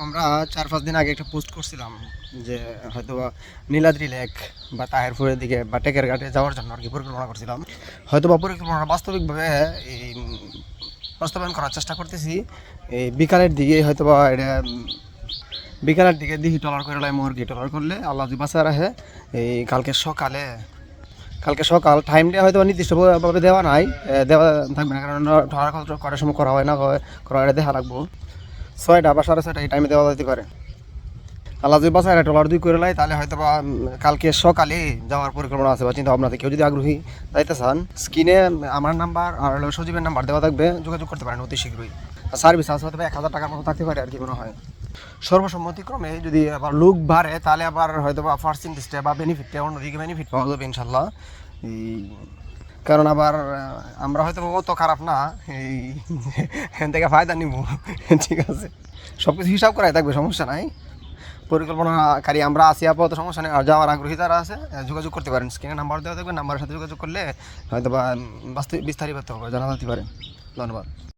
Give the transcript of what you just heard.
আমরা 4-5 দিন আগে একটা পোস্ট করছিলাম যে হয়তো নীলাদ্রি লেক বা তাহিরপুরের দিকে বা টেকের ঘাটে যাওয়ার জন্য আর কি পরিকল্পনা করছিলাম। হয়তো বা পরিকল্পনা বাস্তবিকভাবে এই বাস্তবায়ন করার চেষ্টা করতেছি। এই বিকালের দিকে হয়তো বা এটা বিকালের দিকে দিহি টলার করে মুরগি টলার করলে আল্লাহ যদি বাঁচা রাখে এই কালকে সকাল টাইমটা হয়তো নির্দিষ্টভাবে দেওয়া নাই, দেওয়া থাকবে না, কারণ টলার করার সময় করা হয় না, করা দেখা রাখবো 6টা বা 6:30 এই টাইমে দেওয়া যেতে পারে। আল্লাহ যদি বাসায় টলার 2 করে লাই তাহলে হয়তো বা কালকে সকালে যাওয়ার পরিকল্পনা আছে বা চিন্তা ভাবনাতে। কেউ যদি আগ্রহী যাইতে চান, স্ক্রিনে আমার নাম্বার আর সজীবের নাম্বার দেওয়া থাকবে, যোগাযোগ করতে পারেন অতি শীঘ্রই। সার্ভিস আছে হয়তো 1000 টাকার মতো থাকতে পারে আর কি মনে হয়। সর্বসম্মতিক্রমে যদি আবার লোক বাড়ে তাহলে আবার হয়তো বা পার্সেন্টেজটা বা বেনিফিটটা অন্যদিকে বেনিফিট পাওয়া যাবে ইনশাল্লাহ। এই কারণ আবার আমরা হয়তো অত খারাপ না এই এখান থেকে ফায়দা নিব। ঠিক আছে, সব কিছু হিসাব করাই থাকবে, সমস্যা নাই। পরিকল্পনাকারী আমরা আছি, আপাতত সমস্যা নেই। আর যাওয়ার আগ্রহী যারা আছে যোগাযোগ করতে পারেন, স্ক্রিনে নাম্বার দেওয়া থাকবে, নাম্বারের সাথে যোগাযোগ করলে হয়তো বা বিস্তারিত জানা যেতে পারে। ধন্যবাদ।